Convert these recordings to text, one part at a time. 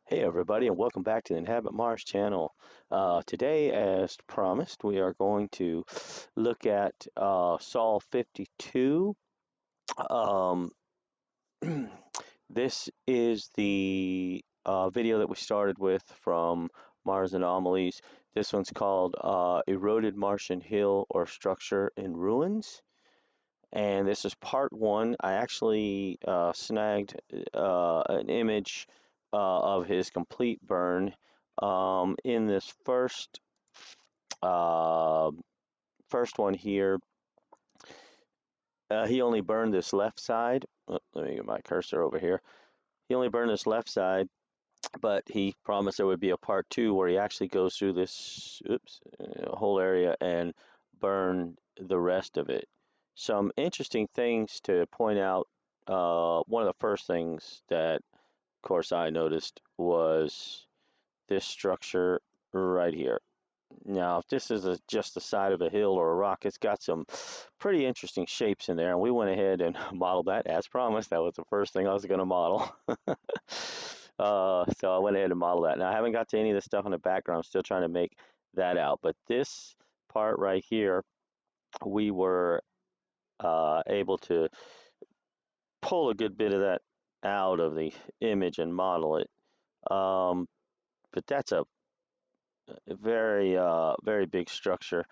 Hey everybody, and welcome back to the Inhabitmars channel. Today, as promised, we are going to look at Sol 52. Um, this is the video that we started with from Mars Anomalies. This one's called Eroded Martian Hill or Structure in Ruins. And this is part one. I actually snagged an image of his complete burn in this uh, first one here. He only burned this left side. Oh, let me get my cursor over here. He only burned this left side, but he promised there would be a part two where he actually goes through this whole area and burn the rest of it. Some interesting things to point out. One of the first things that, of course, I noticed was this structure right here. Now, if this is just the side of a hill or a rock, it's got some pretty interesting shapes in there, and we went ahead and modeled that as promised. That was the first thing I was going to model. So I went ahead and modeled that. Now, I haven't got to any of the stuff in the background. I'm still trying to make that out. But this part right here, we were able to pull a good bit of that out of the image and model it. But that's a very big structure.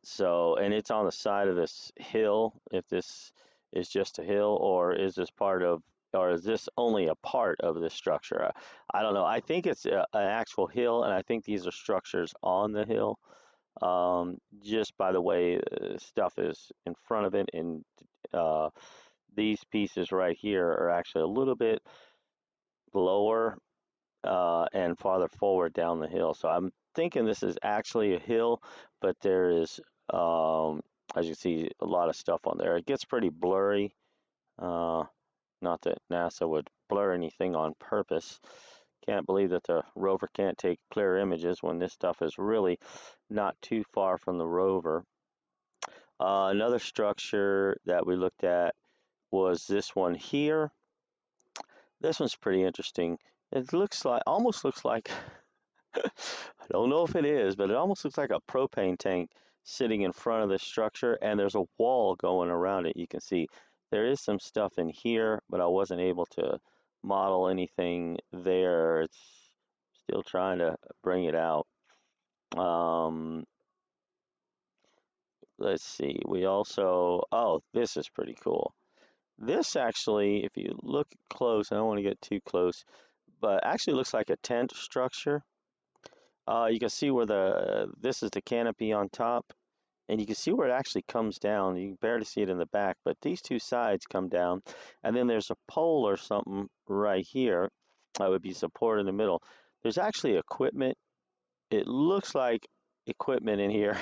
So, and it's on the side of this hill. If this is just a hill, or is this part of, or is this only a part of this structure? I don't know. I think it's an actual hill, and I think these are structures on the hill. Just by the way, stuff is in front of it, and these pieces right here are actually a little bit lower and farther forward down the hill. So I'm thinking this is actually a hill, but there is, as you see, a lot of stuff on there. It gets pretty blurry. Not that NASA would blur anything on purpose. Can't believe that the rover can't take clear images when this stuff is really not too far from the rover. Another structure that we looked at was this one here. This one's pretty interesting. It looks like, almost looks like, I don't know if it is, but it almost looks like a propane tank sitting in front of the structure, and there's a wall going around it. You can see there is some stuff in here, but I wasn't able to model anything there. It's still trying to bring it out. Let's see. We also, oh, this is pretty cool. This actually, if you look close, I don't want to get too close, but actually looks like a tent structure. You can see where this is the canopy on top, and you can see where it actually comes down. You can barely see it in the back, but these two sides come down, and then there's a pole or something right here that would be support in the middle. There's actually equipment. It looks like equipment in here,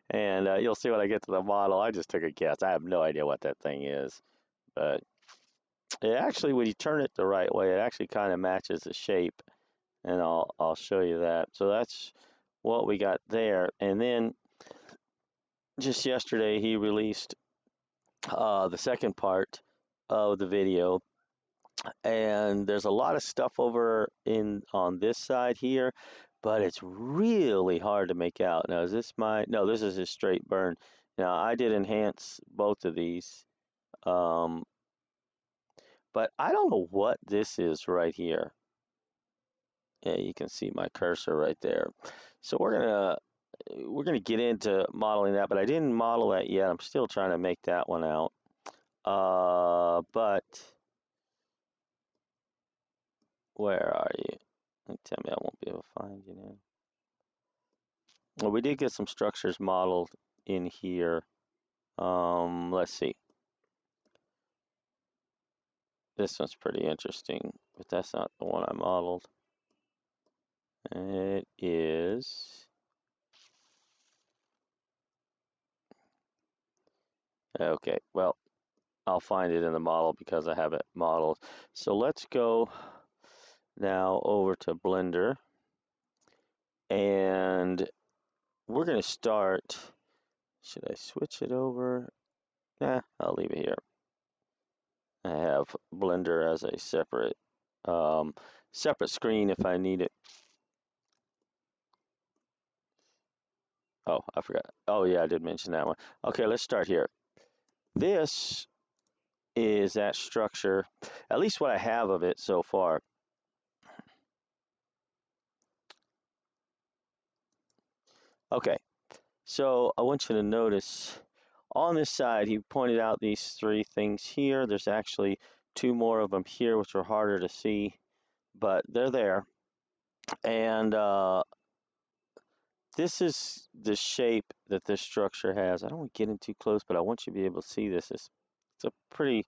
and you'll see when I get to the model. I just took a guess. I have no idea what that thing is, but it actually, when you turn it the right way, it actually kind of matches the shape, and I'll show you that. So that's what we got there. And then just yesterday he released the second part of the video, and there's a lot of stuff over in on this side here, but it's really hard to make out. Now, is this my, no, this is a straight burn. Now, I did enhance both of these, but I don't know what this is right here. Yeah, you can see my cursor right there. So we're gonna get into modeling that, but I didn't model that yet. I'm still trying to make that one out. But where are you? Tell me I won't be able to find you now. Well, we did get some structures modeled in here. Let's see. This one's pretty interesting, but that's not the one I modeled. It is. Okay, well, I'll find it in the model because I have it modeled. So let's go now over to Blender, and we're going to start. Should I switch it over? Nah, I'll leave it here. I have Blender as a separate separate screen if I need it. Oh, I forgot. Oh yeah, I did mention that one. Okay, let's start here. This is that structure, at least what I have of it so far. Okay, so I want you to notice on this side, he pointed out these three things here. There's actually two more of them here, which are harder to see, but they're there. And this is the shape that this structure has. I don't want to get in too close, but I want you to be able to see this. It's a pretty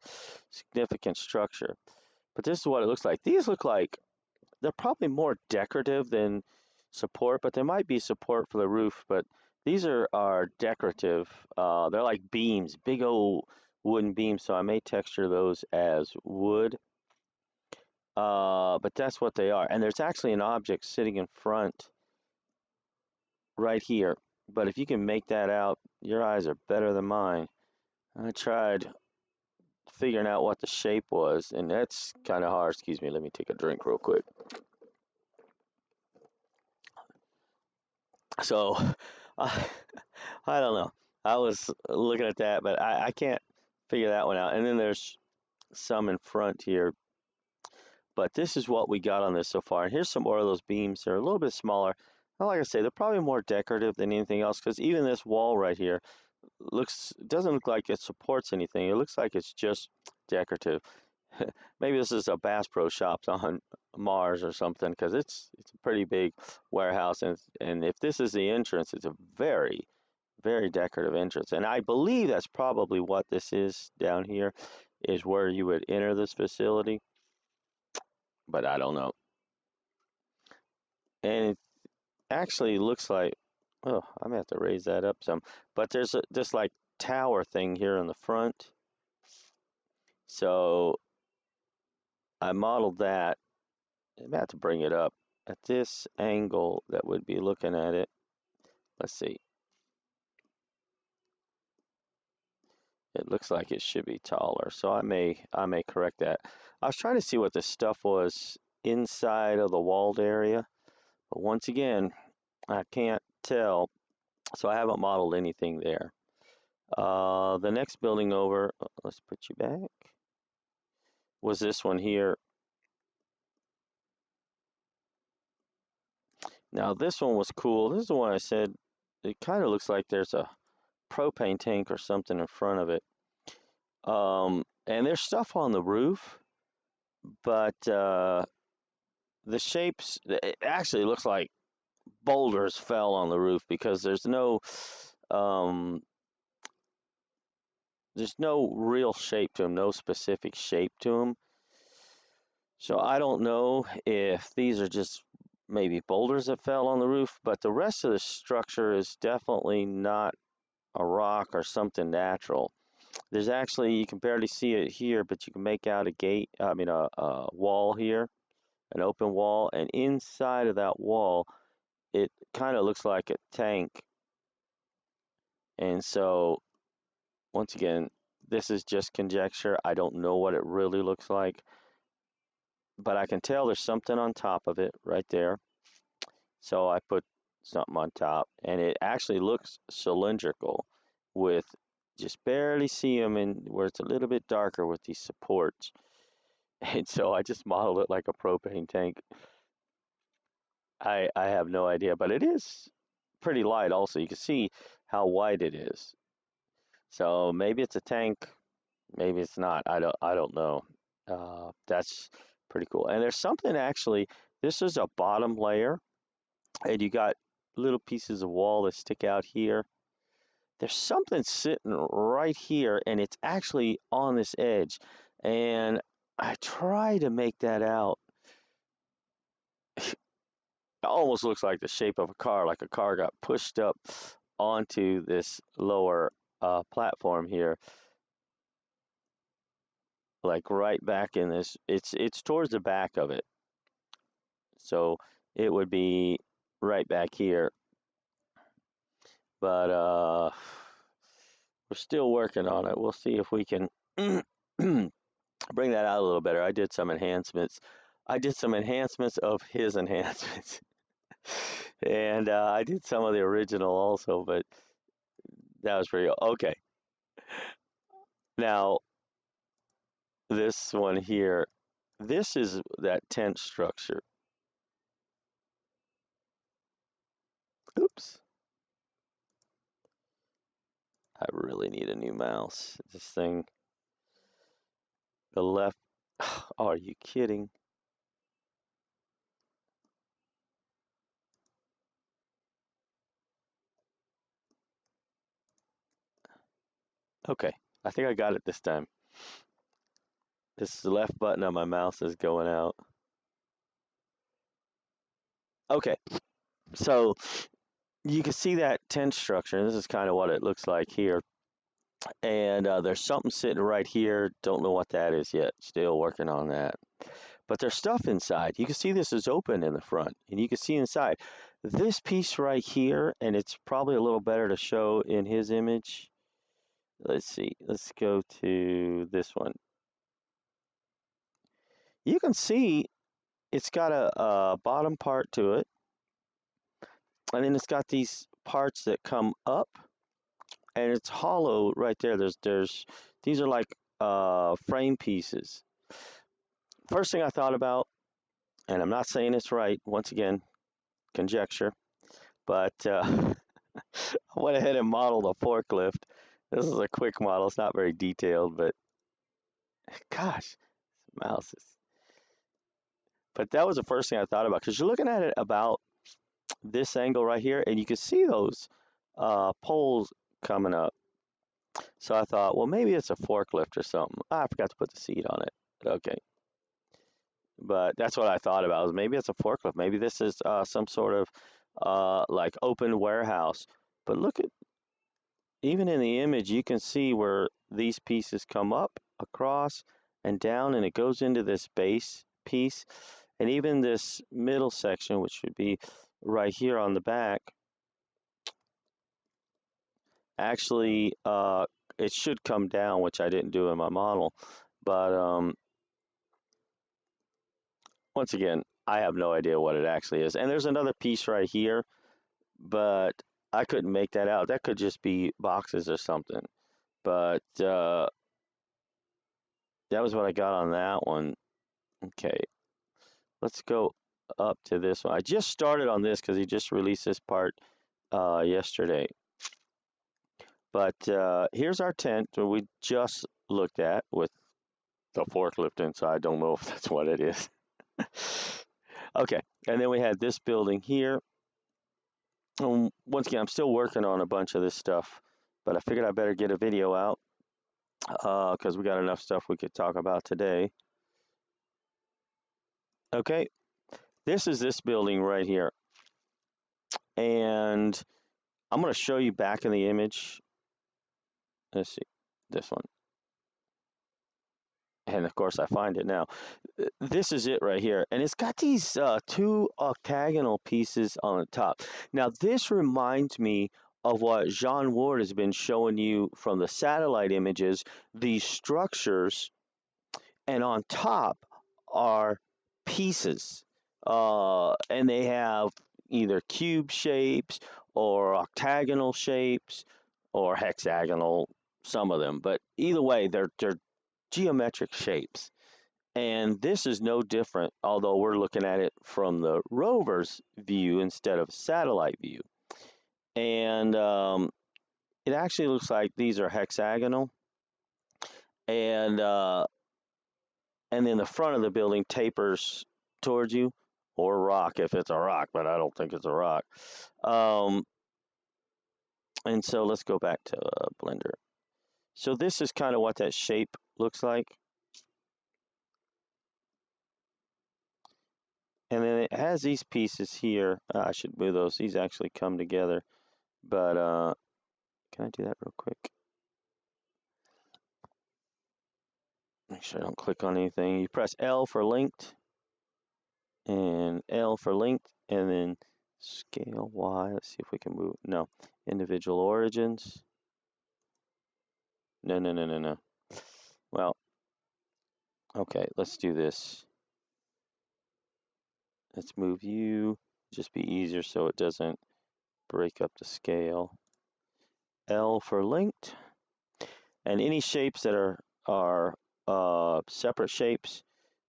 significant structure. But this is what it looks like. These look like they're probably more decorative than support, but they might be support for the roof. But these are decorative. They're like beams, big old wooden beams. So I may texture those as wood. But that's what they are. And there's actually an object sitting in front right here. But if you can make that out, your eyes are better than mine. I tried figuring out what the shape was, and that's kind of hard. Excuse me, let me take a drink real quick. So, I don't know. I was looking at that, but I can't figure that one out. And then there's some in front here. But this is what we got on this so far. And here's some more of those beams. They're a little bit smaller. Well, like I say, they're probably more decorative than anything else because even this wall right here doesn't look like it supports anything. It looks like it's just decorative. Maybe this is a Bass Pro Shops on Mars or something because it's a pretty big warehouse and if this is the entrance, it's a very very decorative entrance. And I believe that's probably what this is down here is where you would enter this facility, but I don't know. And it actually looks like oh, I'm gonna have to raise that up some. But there's this like tower thing here in the front. So I modeled that. I'm gonna have to bring it up at this angle that would be looking at it. Let's see. It looks like it should be taller, so I may correct that. I was trying to see what the stuff was inside of the walled area, but once again, I can't tell, so I haven't modeled anything there. The next building over, let's put you back, was this one here. Now this one was cool. This is the one I said, it kind of looks like there's a propane tank or something in front of it. And there's stuff on the roof, but the shapes, it actually looks like boulders fell on the roof because um, there's no real shape to them, no specific shape to them. So I don't know if these are just maybe boulders that fell on the roof, but the rest of the structure is definitely not a rock or something natural. There's actually, you can barely see it here, but you can make out a gate, I mean a wall here, an open wall, and inside of that wall, it kind of looks like a tank. And so, once again, this is just conjecture. I don't know what it really looks like, but I can tell there's something on top of it right there. So I put something on top, and it actually looks cylindrical with just barely see them in where it's a little bit darker with these supports. And so I just modeled it like a propane tank. I have no idea, but it is pretty light also. You can see how wide it is. So maybe it's a tank, maybe it's not. I don't know. That's pretty cool. And there's something actually, this is a bottom layer, and you got little pieces of wall that stick out here. There's something sitting right here, and it's actually on this edge. And I try to make that out. It almost looks like the shape of a car, like a car got pushed up onto this lower platform here, like right back in this. It's towards the back of it, so it would be right back here. But we're still working on it. We'll see if we can bring that out a little better. I did some enhancements I did some enhancements of his enhancements. And I did some of the original also, but that was pretty okay. Now, this one here, this is that tent structure. Oops. I really need a new mouse. This thing, the left. Oh, are you kidding? Okay, I think I got it this time. This left button on my mouse is going out. Okay, so you can see that tent structure. This is kind of what it looks like here. And there's something sitting right here. Don't know what that is yet. Still working on that. But there's stuff inside. You can see this is open in the front, and you can see inside. This piece right here, and it's probably a little better to show in his image. Let's see. Let's go to this one. You can see it's got a bottom part to it, and then it's got these parts that come up, and it's hollow right there. There's these are like frame pieces. First thing I thought about, and I'm not saying it's right, once again, conjecture, but I went ahead and modeled a forklift. This is a quick model. It's not very detailed, but gosh, mouses. But that was the first thing I thought about because you're looking at it about this angle right here, and you can see those poles coming up. So I thought, well, maybe it's a forklift or something. I forgot to put the seat on it. Okay. But that's what I thought about. Was maybe it's a forklift. Maybe this is some sort of like open warehouse. But look at even in the image, you can see where these pieces come up, across, and down, and it goes into this base piece. And even this middle section, which would be right here on the back, actually, it should come down, which I didn't do in my model. But once again, I have no idea what it actually is. And there's another piece right here, but I couldn't make that out. That could just be boxes or something. But that was what I got on that one. Okay, let's go up to this one. I just started on this because he just released this part yesterday. But here's our tent that we just looked at with the forklift inside. Don't know if that's what it is. Okay, and then we had this building here. Once again, I'm still working on a bunch of this stuff, but I figured I better get a video out because we got enough stuff we could talk about today. Okay, this is this building right here. And I'm going to show you back in the image. Let's see, this one. And of course, I find it now. This is it right here. And it's got these two octagonal pieces on the top. Now, this reminds me of what Jean Ward has been showing you from the satellite images, these structures, and on top are pieces. And they have either cube shapes or octagonal shapes or hexagonal, some of them. But either way, they're geometric shapes. And this is no different, although we're looking at it from the rover's view instead of satellite view. And it actually looks like these are hexagonal. And then the front of the building tapers towards you, or rock if it's a rock, but I don't think it's a rock. And so let's go back to Blender. So this is kind of what that shape looks like. And then it has these pieces here. I should move those. These actually come together. But can I do that real quick? Make sure I don't click on anything. You press L for linked, and L for linked, and then scale Y. Let's see if we can move. No, individual origins. No. Well, okay, let's do this. Let's move you. Just be easier so it doesn't break up the scale. L for linked. And any shapes that are separate shapes,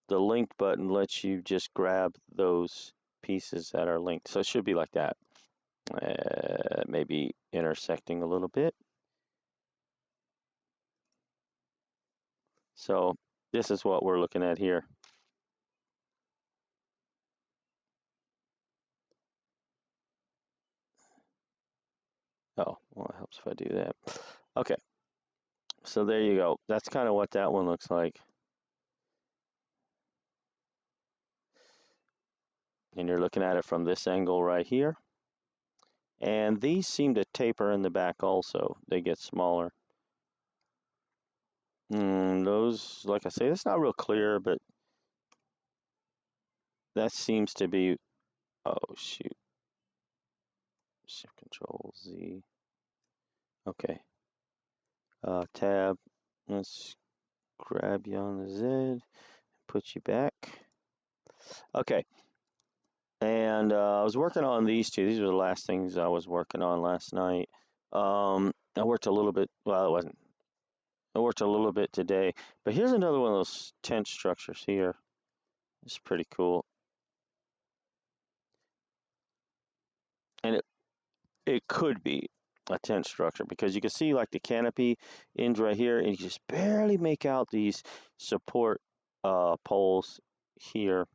the linked button lets you just grab those pieces that are linked. So it should be like that. Maybe intersecting a little bit. So this is what we're looking at here. Oh, well, it helps if I do that. Okay, so there you go. That's kind of what that one looks like. And you're looking at it from this angle right here. And these seem to taper in the back also. They get smaller. Those, like I say, it's not real clear, but that seems to be, oh shoot, Shift Control Z. Okay, Tab, let's grab you on the Z, put you back. Okay, and I was working on these two. These were the last things I was working on last night. I worked a little bit, well, it wasn't. I worked a little bit today, but here's another one of those tent structures here. It's pretty cool. And it could be a tent structure because you can see like the canopy ends right here, and you just barely make out these support poles here,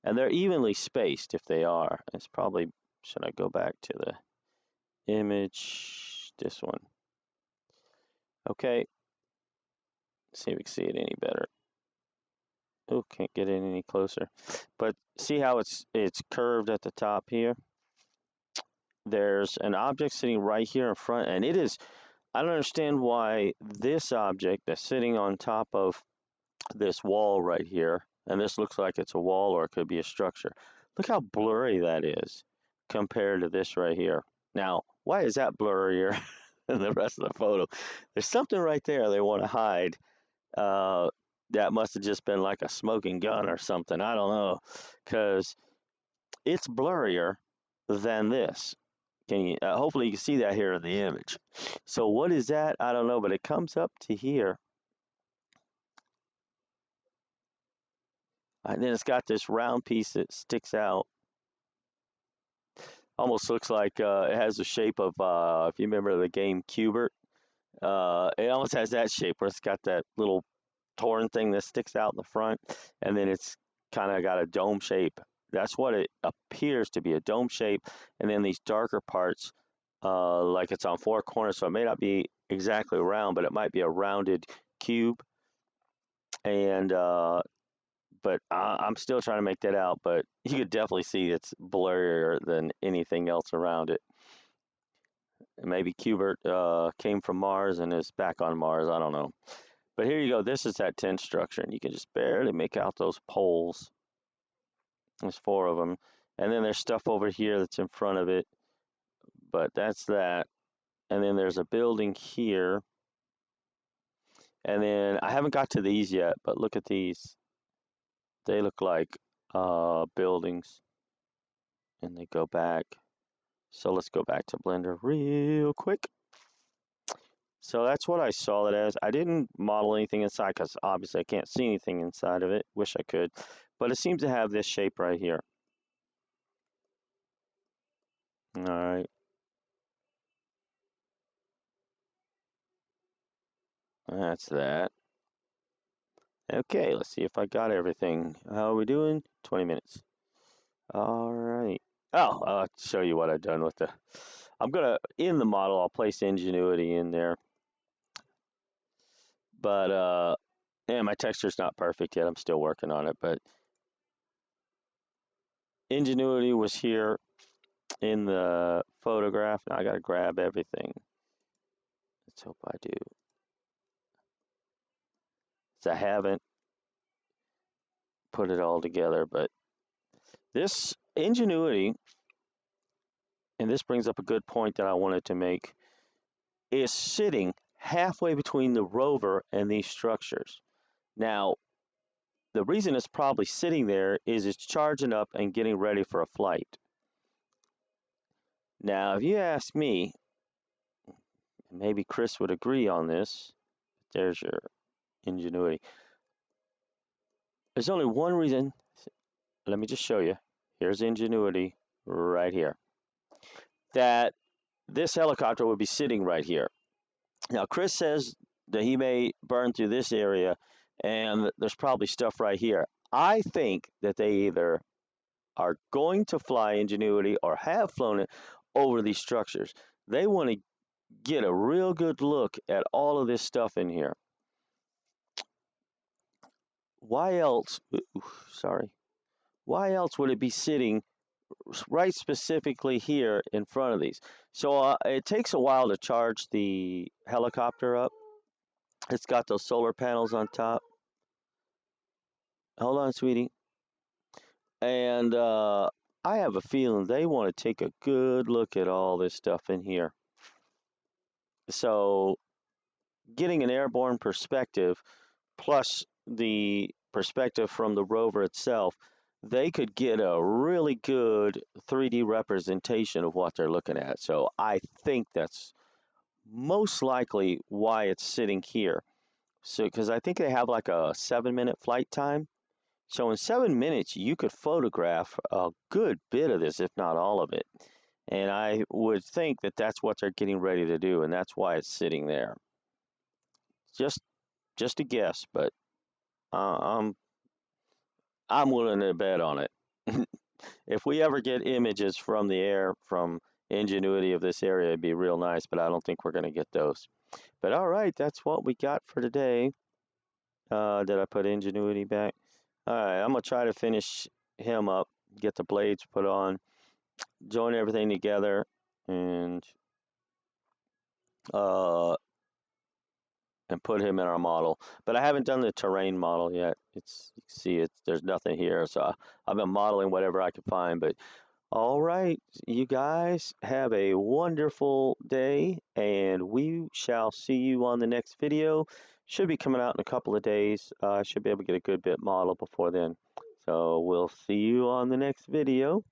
and they're evenly spaced if they are. It's probably, should I go back to the image, this one? Okay, see if we can see it any better. Oh, can't get in any closer, but see how it's curved at the top here. There's an object sitting right here in front, and it is, I don't understand why this object that's sitting on top of this wall right here, and this looks like it's a wall or it could be a structure. Look how blurry that is compared to this right here. Now, why is that blurrier than the rest of the photo? There's something right there they want to hide. Uh, that must have just been like a smoking gun or something. I don't know, because it's blurrier than this. Can you, hopefully you can see that here in the image. So what is that? I don't know, but it comes up to here. And then it's got this round piece that sticks out. Almost looks like it has the shape of, if you remember the game Cubert, it almost has that shape where it's got that little torn thing that sticks out in the front, and then it's kind of got a dome shape. That's what it appears to be, a dome shape, and then these darker parts, like it's on four corners, so it may not be exactly round, but it might be a rounded cube. And but I'm still trying to make that out, but you could definitely see it's blurrier than anything else around it. Maybe Cubert came from Mars and is back on Mars. I don't know. But here you go. This is that tent structure, and you can just barely make out those poles. There's four of them. And then there's stuff over here that's in front of it, but that's that. And then there's a building here. And then I haven't got to these yet, but look at these. They look like buildings, and they go back. So let's go back to Blender real quick. So that's what I saw it as. I didn't model anything inside because obviously I can't see anything inside of it. Wish I could. But it seems to have this shape right here. All right. That's that. Okay, let's see if I got everything. How are we doing? 20 minutes. All right. Oh, I'll show you what I've done with the... I'm going to, in the model, I'll place Ingenuity in there. But, yeah, my texture's not perfect yet. I'm still working on it. But Ingenuity was here in the photograph. Now I got to grab everything. Let's hope I do. So I haven't put it all together, but this Ingenuity, and this brings up a good point that I wanted to make, is sitting halfway between the rover and these structures. Now, the reason it's probably sitting there is it's charging up and getting ready for a flight. Now, if you ask me, maybe Chris would agree on this. There's your ingenuity. There's only one reason. Let me just show you. Here's ingenuity right here. That this helicopter would be sitting right here. Now, Chris says that he may burn through this area, and there's probably stuff right here. I think that they either are going to fly Ingenuity or have flown it over these structures. They want to get a real good look at all of this stuff in here. Why else? Sorry. Why else would it be sitting right specifically here in front of these? So it takes a while to charge the helicopter up. It's got those solar panels on top. Hold on, sweetie. And I have a feeling they want to take a good look at all this stuff in here. So getting an airborne perspective plus the perspective from the rover itself, they could get a really good 3D representation of what they're looking at. So I think that's most likely why it's sitting here. So, because I think they have like a 7-minute flight time. So in 7 minutes, you could photograph a good bit of this, if not all of it. And I would think that that's what they're getting ready to do, and that's why it's sitting there. Just a guess, but uh, I'm willing to bet on it. If we ever get images from the air from Ingenuity of this area, it'd be real nice, but I don't think we're going to get those. But all right, that's what we got for today. Did I put Ingenuity back? All right, I'm going to try to finish him up, get the blades put on, join everything together, and uh, put him in our model. But I haven't done the terrain model yet. It's, you can see there's nothing here, so I've been modeling whatever I could find. But all right, you guys have a wonderful day, and we shall see you on the next video. Should be coming out in a couple of days. I should be able to get a good bit model before then. So we'll see you on the next video.